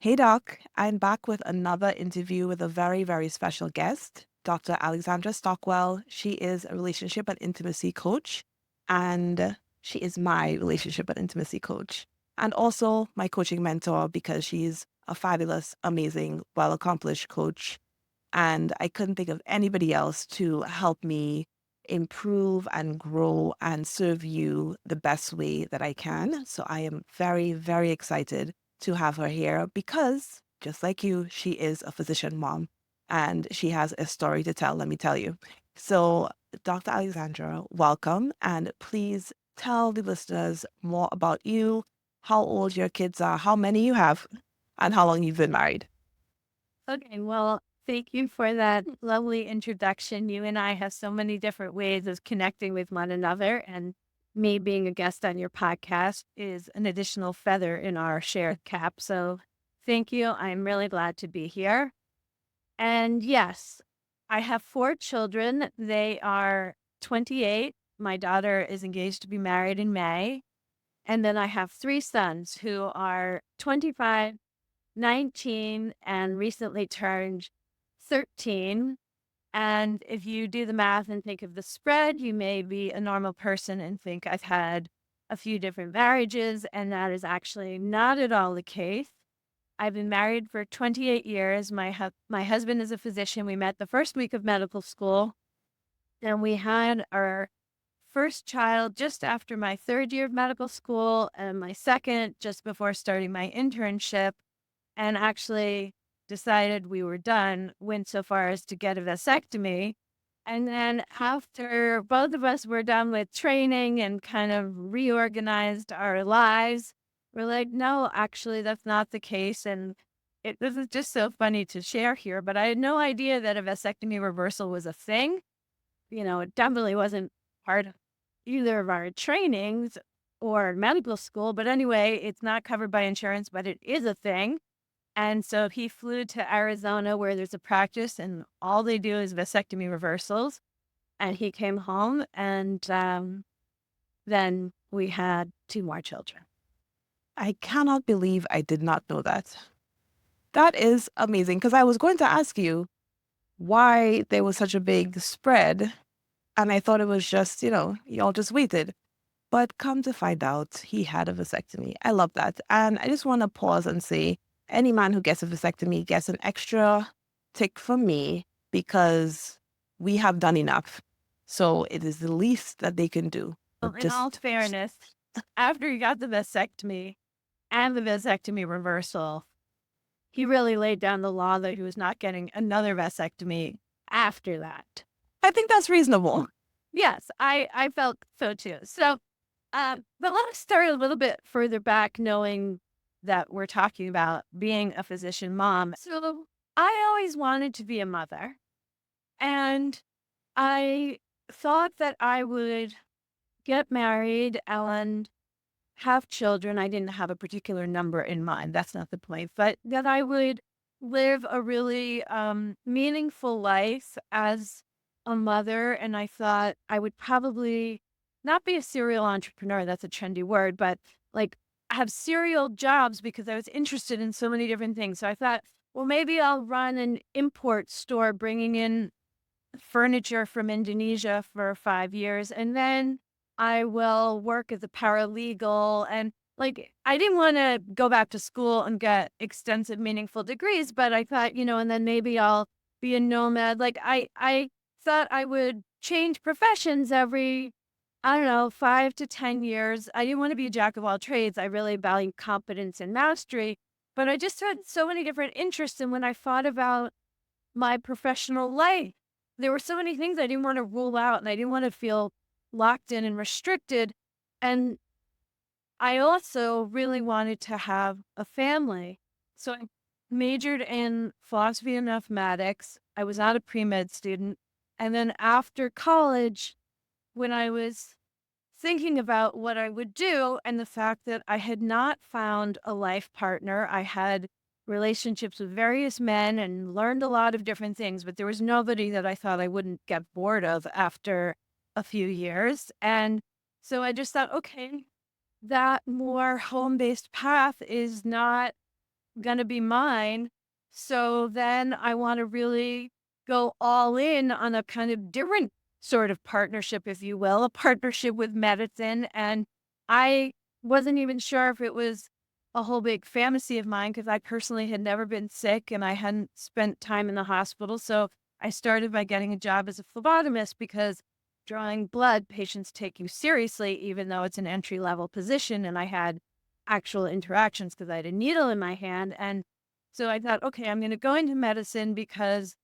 Hey, Doc. I'm back with another interview with a very, very special guest, Dr. Alexandra Stockwell. She is a relationship and intimacy coach, and she is my relationship and intimacy coach, and also my coaching mentor because she's a fabulous, amazing, well accomplished coach. And I couldn't think of anybody else to help me improve and grow and serve you the best way that I can. So I am very, very excited to have her here because, just like you, she is a physician mom and she has a story to tell, let me tell you. So, Dr. Alexandra, welcome. And please tell the listeners more about you, how old your kids are, how many you have, and how long you've been married. Okay, well, thank you for that lovely introduction. You and I have so many different ways of connecting with one another, and me being a guest on your podcast is an additional feather in our shared cap. So, thank you. I'm really glad to be here. And yes, I have four children. They are 28. My daughter is engaged to be married in May. And then I have three sons who are 25, 19, and recently turned 13. And if you do the math and think of the spread, you may be a normal person and think I've had a few different marriages, and that is actually not at all the case. I've been married for 28 years. My husband is a physician. We met the first week of medical school, and we had our first child just after my third year of medical school, and my second just before starting my internship, and actually decided we were done, went so far as to get a vasectomy. And then after both of us were done with training and kind of reorganized our lives, we're like, no, actually, that's not the case. And this is just so funny to share here, but I had no idea that a vasectomy reversal was a thing. It definitely wasn't part of either of our trainings or medical school. But anyway, it's not covered by insurance, but it is a thing. And so he flew to Arizona where there's a practice and all they do is vasectomy reversals. And he came home and then we had two more children. I cannot believe I did not know that. That is amazing because I was going to ask you why there was such a big spread. And I thought it was just, y'all just waited. But come to find out, he had a vasectomy. I love that. And I just want to pause and say any man who gets a vasectomy gets an extra tick from me because we have done enough. So it is the least that they can do. Well, in all Just, fairness, after he got the vasectomy and the vasectomy reversal, he really laid down the law that he was not getting another vasectomy after that. I think that's reasonable. Yes, I felt so too. So, but let's start a little bit further back, knowing that we're talking about being a physician mom. So, I always wanted to be a mother, and I thought that I would get married and have children. I didn't have a particular number in mind. That's not the point, but that I would live a really meaningful life as a mother. And I thought I would probably not be a serial entrepreneur. That's a trendy word, but like have serial jobs because I was interested in so many different things. So I thought, well, maybe I'll run an import store bringing in furniture from Indonesia for 5 years. And then I will work as a paralegal. And like, I didn't want to go back to school and get extensive, meaningful degrees, but I thought, and then maybe I'll be a nomad. Like, I thought I would change professions every, I don't know, 5 to 10 years. I didn't want to be a jack of all trades. I really value competence and mastery, but I just had so many different interests. And when I thought about my professional life, there were so many things I didn't want to rule out and I didn't want to feel locked in and restricted. And I also really wanted to have a family. So I majored in philosophy and mathematics. I was not a pre-med student. And then after college, when I was thinking about what I would do and the fact that I had not found a life partner, I had relationships with various men and learned a lot of different things, but there was nobody that I thought I wouldn't get bored of after a few years. And so I just thought, okay, that more home based path is not going to be mine. So then I want to really go all in on a kind of different sort of partnership, if you will, a partnership with medicine. And I wasn't even sure if it was a whole big fantasy of mine because I personally had never been sick and I hadn't spent time in the hospital. So I started by getting a job as a phlebotomist because drawing blood, patients take you seriously, even though it's an entry level position. And I had actual interactions because I had a needle in my hand. And so I thought, okay, I'm going to go into medicine because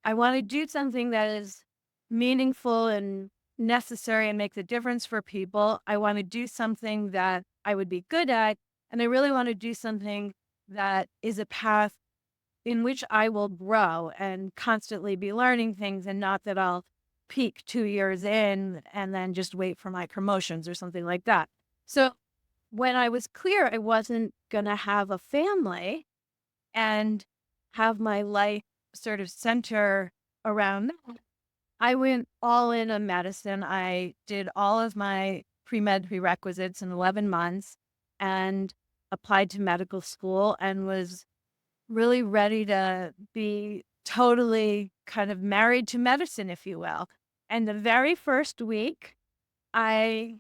I want to do something that is meaningful and necessary and makes a difference for people. I want to do something that I would be good at. And I really want to do something that is a path in which I will grow and constantly be learning things and not that I'll peak 2 years in and then just wait for my promotions or something like that. So when I was clear I wasn't going to have a family and have my life sort of center around that, I went all in on medicine. I did all of my pre-med prerequisites in 11 months and applied to medical school and was really ready to be totally kind of married to medicine, if you will. And the very first week, I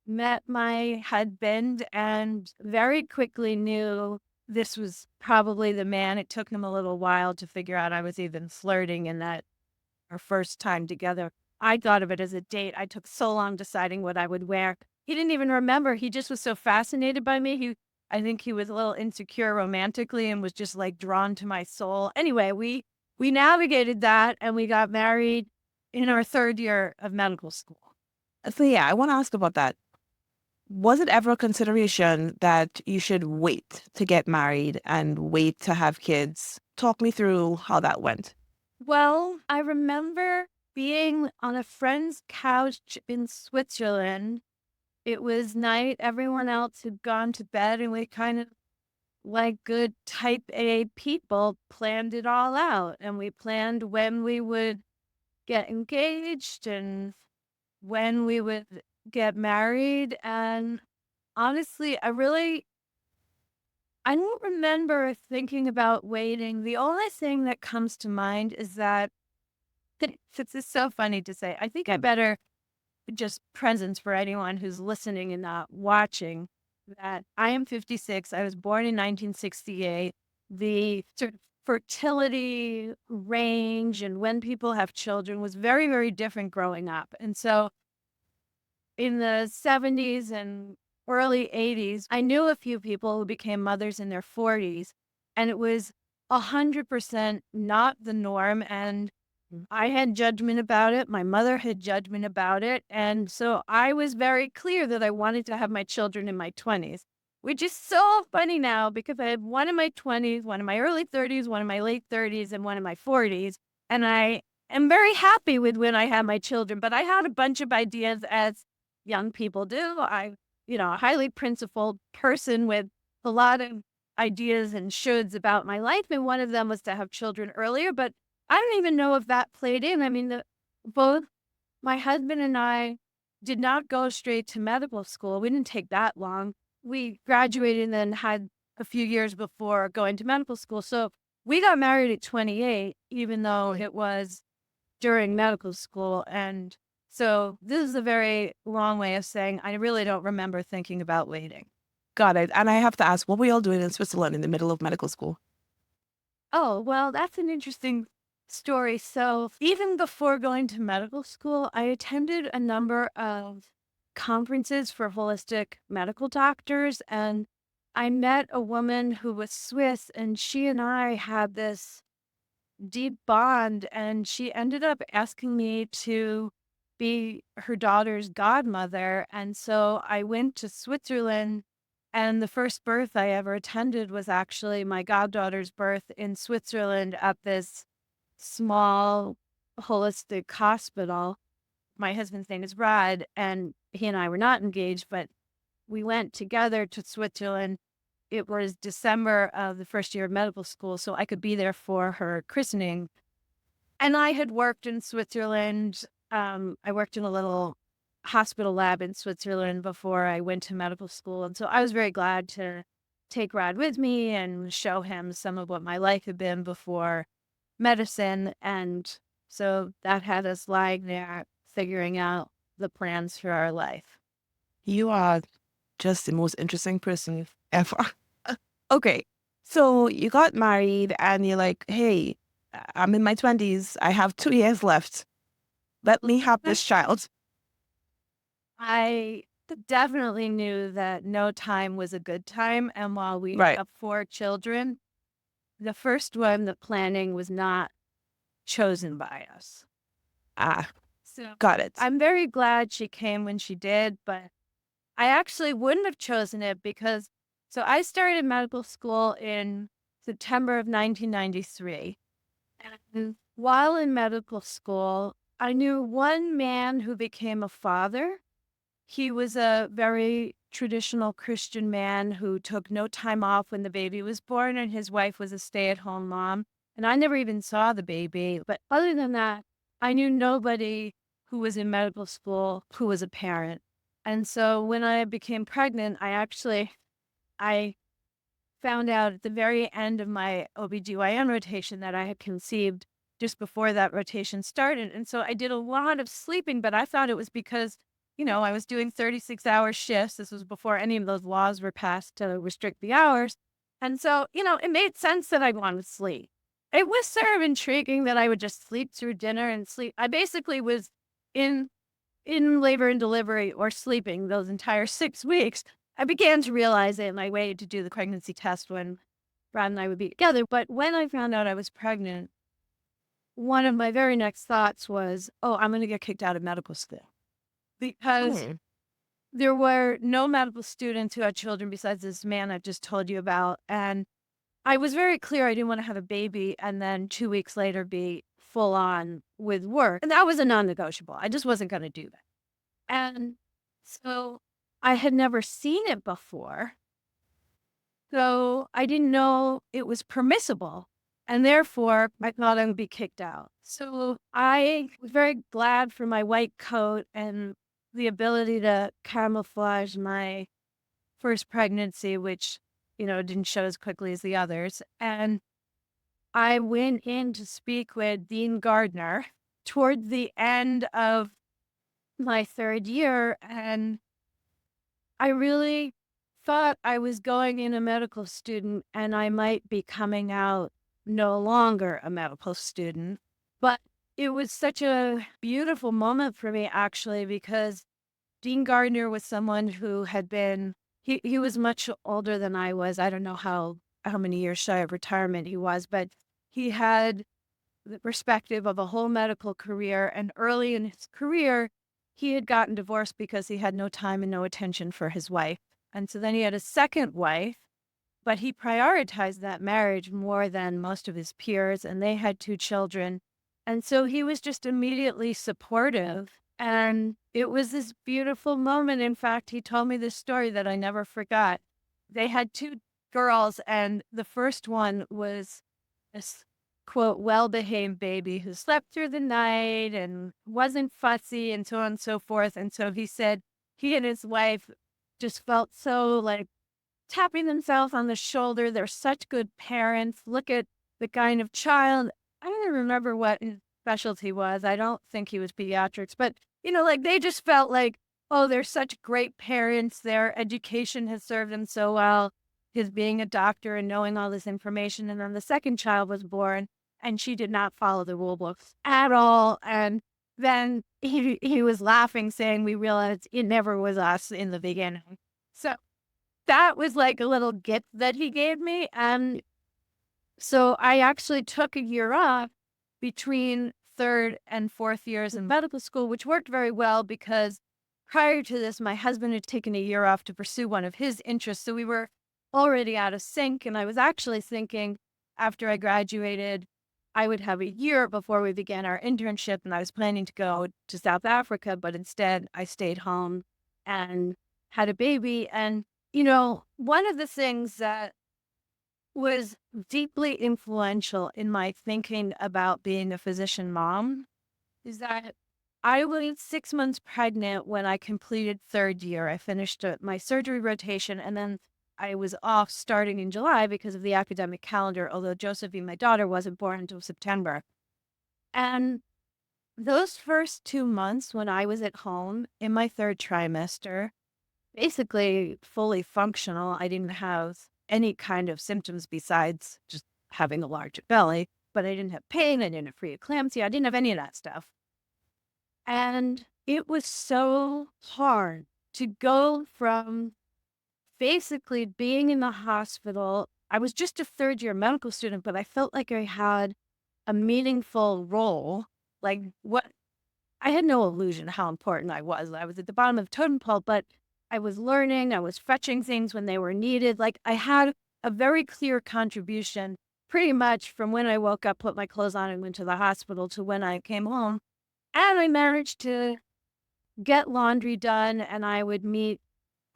met my husband and very quickly knew this was probably the man. It took him a little while to figure out I was even flirting and that our first time together, I thought of it as a date. I took so long deciding what I would wear. He didn't even remember. He just was so fascinated by me. I think he was a little insecure romantically and was just like drawn to my soul. Anyway, we navigated that and we got married in our third year of medical school. So yeah, I want to ask about that. Was it ever a consideration that you should wait to get married and wait to have kids? Talk me through how that went. Well, I remember being on a friend's couch in Switzerland. It was night. Everyone else had gone to bed, and we kind of, like good type A people, planned it all out. And we planned when we would get engaged and when we would get married. And honestly, I don't remember thinking about waiting. The only thing that comes to mind is that this is so funny to say. I think I better just presence for anyone who's listening and not watching that I am 56. I was born in 1968. The sort of fertility range and when people have children was very, very different growing up. And so in the 70s and early 80s, I knew a few people who became mothers in their 40s, and it was 100% not the norm. And I had judgment about it. My mother had judgment about it. And so I was very clear that I wanted to have my children in my 20s, which is so funny now because I have one in my 20s, one in my early 30s, one in my late 30s, and one in my 40s. And I am very happy with when I had my children. But I had a bunch of ideas, as young people do. A highly principled person with a lot of ideas and shoulds about my life. And one of them was to have children earlier. But I don't even know if that played in. I mean, both my husband and I did not go straight to medical school. We didn't take that long. We graduated and then had a few years before going to medical school. So we got married at 28, even though it was during medical school. And so this is a very long way of saying I really don't remember thinking about waiting. Got it. And I have to ask, what were you all doing in Switzerland in the middle of medical school? Oh, well, that's an interesting story. So, even before going to medical school, I attended a number of conferences for holistic medical doctors. And I met a woman who was Swiss, and she and I had this deep bond. And she ended up asking me to be her daughter's godmother. And so I went to Switzerland, and the first birth I ever attended was actually my goddaughter's birth in Switzerland at this small holistic hospital. My husband's name is Rod, and he and I were not engaged, but we went together to Switzerland. It was December of the first year of medical school, so I could be there for her christening. And I had worked in Switzerland. I worked in a little hospital lab in Switzerland before I went to medical school. And so I was very glad to take Rod with me and show him some of what my life had been before medicine. And so that had us lying there figuring out the plans for our life. You are just the most interesting person ever. Okay. So you got married and you're like, hey, I'm in my 20s. I have 2 years left. Let me have this child. I definitely knew that no time was a good time. And while we Right. have 4 children, the first one, the planning was not chosen by us. Ah, So got it. I'm very glad she came when she did, but I actually wouldn't have chosen it because so I started medical school in September of 1993. And while in medical school, I knew one man who became a father. He was a very traditional Christian man who took no time off when the baby was born, and his wife was a stay-at-home mom. And I never even saw the baby. But other than that, I knew nobody who was in medical school who was a parent. And so when I became pregnant, I found out at the very end of my OBGYN rotation that I had conceived just before that rotation started. And so I did a lot of sleeping, but I thought it was because, I was doing 36-hour shifts. This was before any of those laws were passed to restrict the hours. And so, it made sense that I'd want to sleep. It was sort of intriguing that I would just sleep through dinner and sleep. I basically was in labor and delivery or sleeping those entire 6 weeks. I began to realize it, and I waited to do the pregnancy test when Brad and I would be together. But when I found out I was pregnant, one of my very next thoughts was, oh, I'm going to get kicked out of medical school because Hmm. there were no medical students who had children besides this man I've just told you about. And I was very clear I didn't want to have a baby and then 2 weeks later be full on with work. And that was a non negotiable. I just wasn't going to do that. And so I had never seen it before. So I didn't know it was permissible. And therefore, I thought I would be kicked out. So I was very glad for my white coat and the ability to camouflage my first pregnancy, which, didn't show as quickly as the others. And I went in to speak with Dean Gardner toward the end of my 3rd year. And I really thought I was going in a medical student and I might be coming out no longer a medical student. But it was such a beautiful moment for me, actually, because Dean Gardner was someone who had been, he was much older than I was. I don't know how many years shy of retirement he was, but he had the perspective of a whole medical career. And early in his career, he had gotten divorced because he had no time and no attention for his wife. And so then he had a second wife, but he prioritized that marriage more than most of his peers. And they had 2 children. And so he was just immediately supportive. And it was this beautiful moment. In fact, he told me this story that I never forgot. They had 2 girls, and the first one was this quote, well-behaved baby who slept through the night and wasn't fussy and so on and so forth. And so he said he and his wife just felt so like tapping themselves on the shoulder. They're such good parents. Look at the kind of child. I don't remember what his specialty was. I don't think he was pediatrics, but like they just felt like, oh, they're such great parents. Their education has served them so well. His being a doctor and knowing all this information. And then the second child was born and she did not follow the rule books at all. And then he was laughing, saying, we realized it never was us in the beginning. So that was like a little gift that he gave me. And so I actually took a year off between 3rd and 4th years in medical school, which worked very well because prior to this, my husband had taken a year off to pursue one of his interests. So we were already out of sync. And I was actually thinking after I graduated, I would have a year before we began our internship. And I was planning to go to South Africa, but instead I stayed home and had a baby. And, one of the things that was deeply influential in my thinking about being a physician mom is that I was 6 months pregnant when I completed 3rd year. I finished my surgery rotation and then I was off starting in July because of the academic calendar, although Josephine, my daughter, wasn't born until September. And those first 2 months when I was at home in my third trimester, basically fully functional, I didn't have any kind of symptoms besides just having a large belly, but I didn't have pain, I didn't have preeclampsia, I didn't have any of that stuff. And it was so hard to go from basically being in the hospital. I was just a third year medical student, but I felt like I had a meaningful role. Like what I had no illusion how important I was. I was at the bottom of the totem pole, but I was learning, I was fetching things when they were needed. Like I had a very clear contribution pretty much from when I woke up, put my clothes on, and went to the hospital to when I came home. And I managed to get laundry done, and I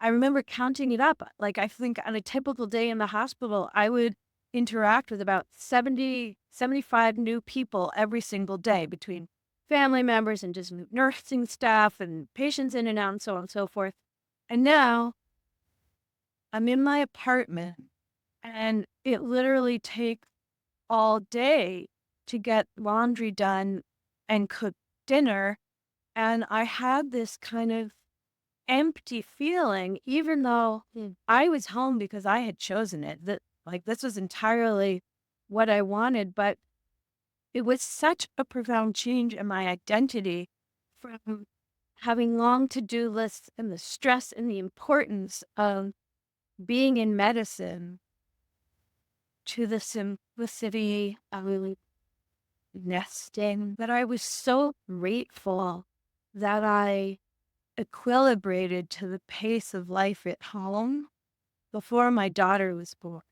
remember counting it up. Like, I think on a typical day in the hospital, I would interact with about 70, 75 new people every single day between family members and just nursing staff and patients in and out and so on and so forth. And now I'm in my apartment and it literally takes all day to get laundry done and cook dinner. And I had this kind of empty feeling, even though I was home because I had chosen it. That like this was entirely what I wanted, but it was such a profound change in my identity from having long to-do lists and the stress and the importance of being in medicine to the simplicity of nesting that I was so grateful that I equilibrated to the pace of life at home before my daughter was born.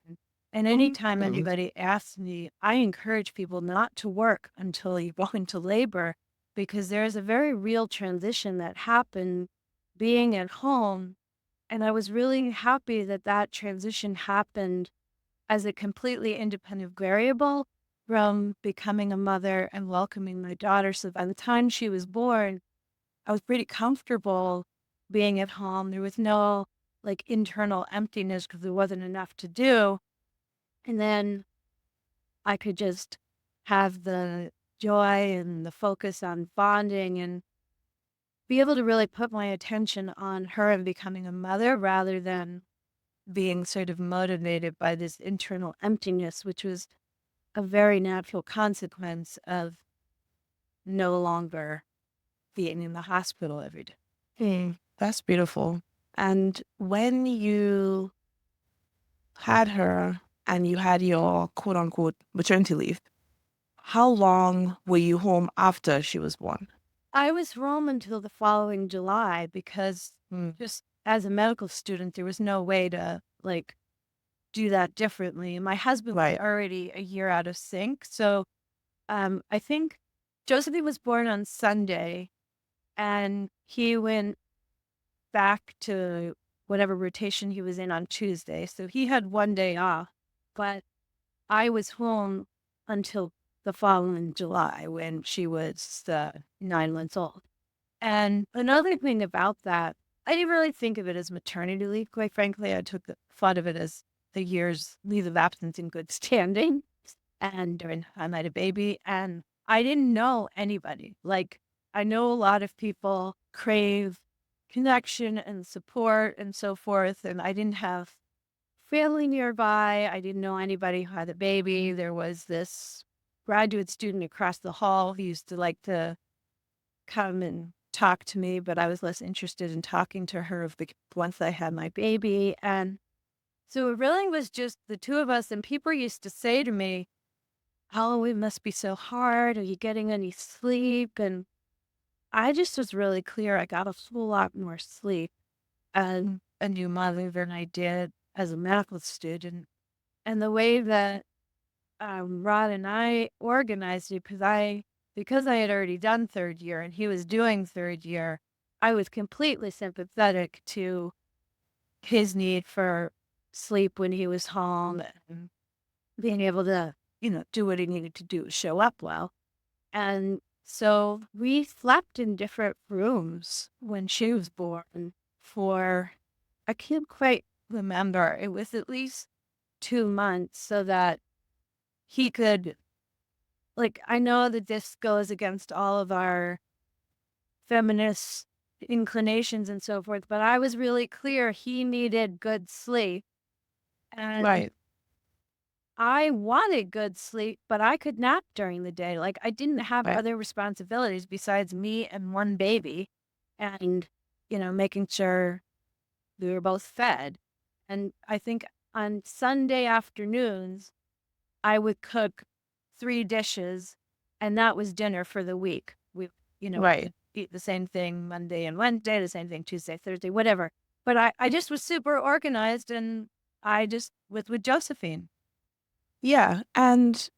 And anytime anybody asks me, I encourage people not to work until you go into labor because there's a very real transition that happened being at home. And I was really happy that that transition happened as a completely independent variable from becoming a mother and welcoming my daughter. So by the time she was born, I was pretty comfortable being at home. There was no like internal emptiness because there wasn't enough to do. And then I could just have the joy and the focus on bonding and be able to really put my attention on her and becoming a mother rather than being sort of motivated by this internal emptiness, which was a very natural consequence of no longer being in the hospital every day. That's beautiful. And when you had her and you had your quote unquote maternity leave, how long were you home after she was born? I was home until the following July because just as a medical student, there was no way to like do that differently. My husband was Right. already a year out of sync. So I think Josephine was born on Sunday and he went back to whatever rotation he was in on Tuesday. So he had one day off, but I was home until the following July when she was 9 months old. And another thing about that, I didn't really think of it as maternity leave. Quite frankly, thought of it as a year's leave of absence in good standing. And during the time I had a baby, and I didn't know anybody. Like I know a lot of people crave connection and support and so forth, and I didn't have family nearby. I didn't know anybody who had a baby. There was this graduate student across the hall who used to like to come and talk to me, but I was less interested in talking to her once I had my baby. And so it really was just the two of us. And people used to say to me, "Oh, it must be so hard. Are you getting any sleep?" And I just was really clear. I got a whole lot more sleep as a new mother than I did as a medical student. And the way that Rod and I organized it, because I had already done third year and he was doing third year, I was completely sympathetic to his need for sleep when he was home and being able to, do what he needed to do to show up well. And so we slept in different rooms when she was born for, I can't quite remember. It was at least 2 months so that he could, like, I know that this goes against all of our feminist inclinations and so forth, but I was really clear he needed good sleep. And Right. I wanted good sleep, but I could nap during the day. Like, I didn't have Right. other responsibilities besides me and one baby and, making sure we were both fed. And I think on Sunday afternoons, I would cook 3 dishes, and that was dinner for the week. We Right. eat the same thing Monday and Wednesday, the same thing Tuesday, Thursday, whatever. But I just was super organized, and I just with Josephine. Yeah. And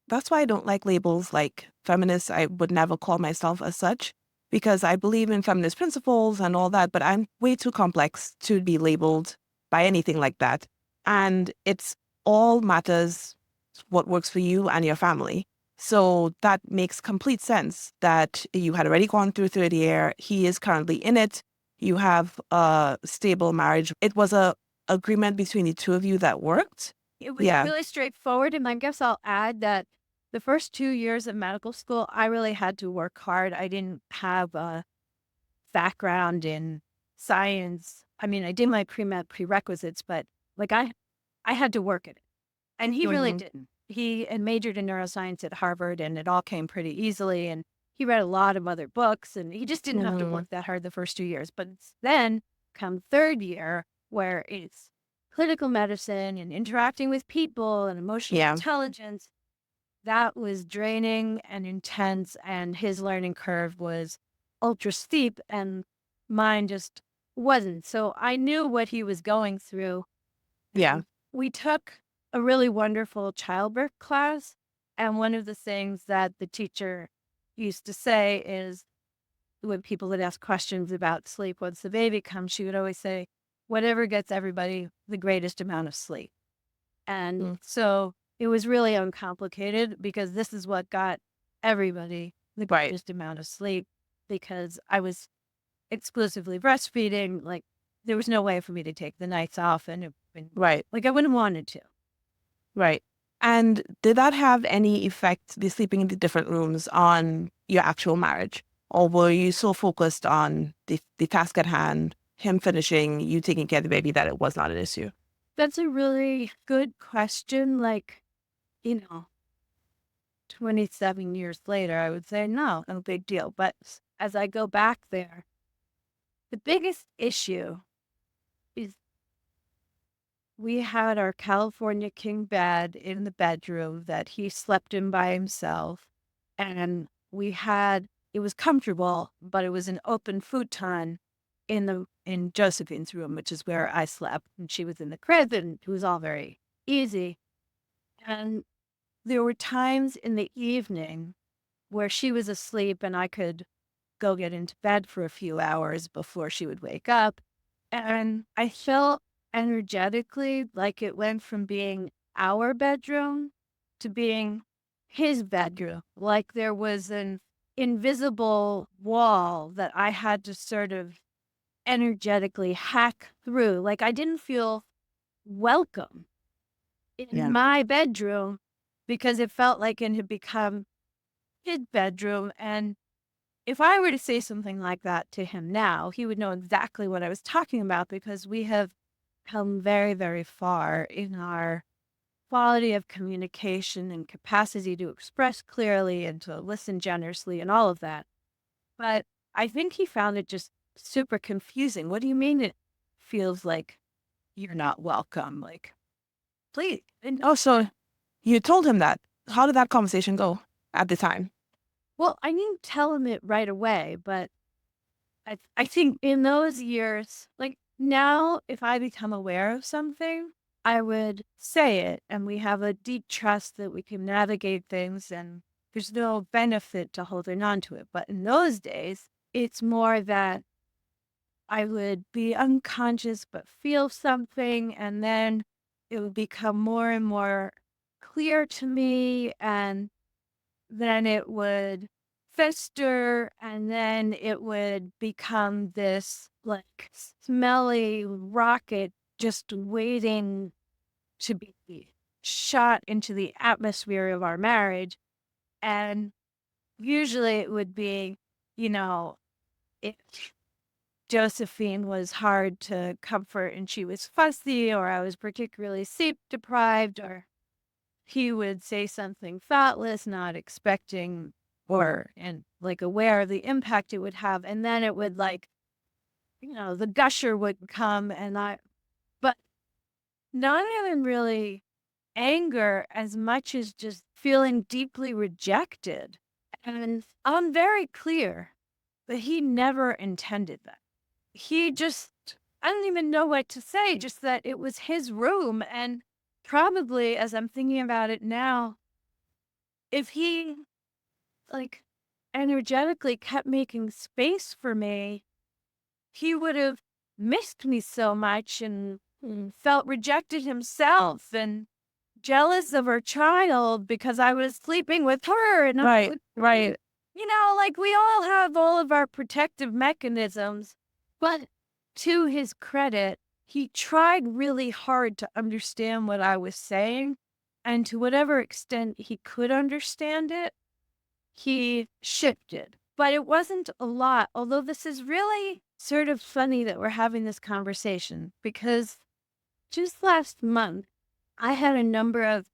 that's why I don't like labels like feminist. I would never call myself as such because I believe in feminist principles and all that, but I'm way too complex to be labeled by anything like that. And it's all matters what works for you and your family. So that makes complete sense that you had already gone through third year. He is currently in it. You have a stable marriage. It was a agreement between the two of you that worked. It was Yeah. really straightforward, and I guess I'll add that the first 2 years of medical school, I really had to work hard. I didn't have a background in science. I mean, I did my pre-med prerequisites, but, like, I had to work at it, and he really Mhm. didn't. He had majored in neuroscience at Harvard, and it all came pretty easily, and he read a lot of other books, and he just didn't have to Mhm. work that hard the first 2 years, but it's then come 3rd year where it's clinical medicine and interacting with people and emotional Yeah. intelligence. That was draining and intense, and his learning curve was ultra steep, and mine just wasn't. So I knew what he was going through. Yeah. And we took a really wonderful childbirth class. And one of the things that the teacher used to say is when people would ask questions about sleep once the baby comes, she would always say, whatever gets everybody the greatest amount of sleep. And Mm. so it was really uncomplicated because this is what got everybody the Right. greatest amount of sleep because I was exclusively breastfeeding. Like, there was no way for me to take the nights off, Right. like, I wouldn't have wanted to. Right. And did that have any effect, the sleeping in the different rooms, on your actual marriage? Or were you so focused on the task at hand, him finishing, you taking care of the baby, that it was not an issue? That's a really good question. Like, you know, 27 years later, I would say, no big deal. But as I go back there, the biggest issue is we had our California king bed in the bedroom that he slept in by himself. And it was comfortable, but it was an open futon in Josephine's room, which is where I slept. And she was in the crib, and it was all very easy. And there were times in the evening where she was asleep and I could go get into bed for a few hours before she would wake up. And I felt energetically like it went from being our bedroom to being his bedroom. Like there was an invisible wall that I had to sort of energetically hack through. Like I didn't feel welcome in Yeah. my bedroom because it felt like it had become his bedroom. And if I were to say something like that to him now, he would know exactly what I was talking about because we have come very, very far in our quality of communication and capacity to express clearly and to listen generously and all of that. But I think he found it just super confusing. What do you mean it feels like you're not welcome? Like, please. And, Oh, so you told him that. How did that conversation go at the time? well, I didn't tell him it right away, but I think in those years, like now, if I become aware of something, I would say it, and we have a deep trust that we can navigate things, and there's no benefit to holding on to it. But in those days, it's more that I would be unconscious but feel something, and then it would become more and more clear to me, and then it would fester, and then it would become this like smelly rocket just waiting to be shot into the atmosphere of our marriage. And usually it would be, you know, if Josephine was hard to comfort and she was fussy, or I was particularly sleep deprived, or he would say something thoughtless, not expecting or and like aware of the impact it would have. And then it would like, the gusher would come but not even really anger as much as just feeling deeply rejected. And I'm very clear that he never intended that. He just, I don't even know what to say, just that it was his room. And probably as I'm thinking about it now, if he like energetically kept making space for me, he would have missed me so much and felt rejected himself and jealous of her child because I was sleeping with her and not Right, with me. right. Like we all have all of our protective mechanisms, but to his credit, he tried really hard to understand what I was saying. And to whatever extent he could understand it, he shifted. But it wasn't a lot, although this is really sort of funny that we're having this conversation because just last month, I had a number of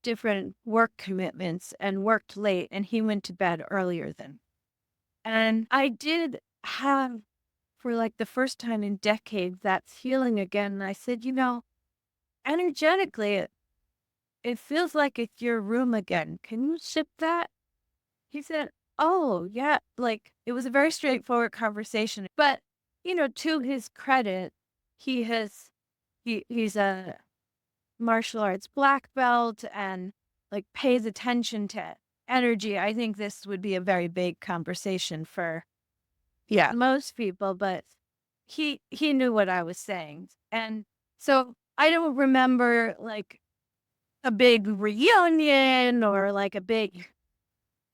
different work commitments and worked late, and he went to bed earlier than. And I did have, for like the first time in decades, that feeling again. And I said, energetically, it feels like it's your room again. Can you ship that? He said, oh, yeah. Like it was a very straightforward conversation. But, to his credit, he has, he's a martial arts black belt and like pays attention to energy. I think this would be a very big conversation for Yeah. most people, but he knew what I was saying. And so I don't remember like a big reunion or like a big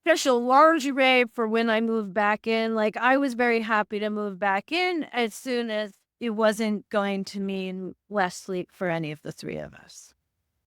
special lingerie for when I moved back in. Like I was very happy to move back in as soon as it wasn't going to mean less sleep for any of the three of us.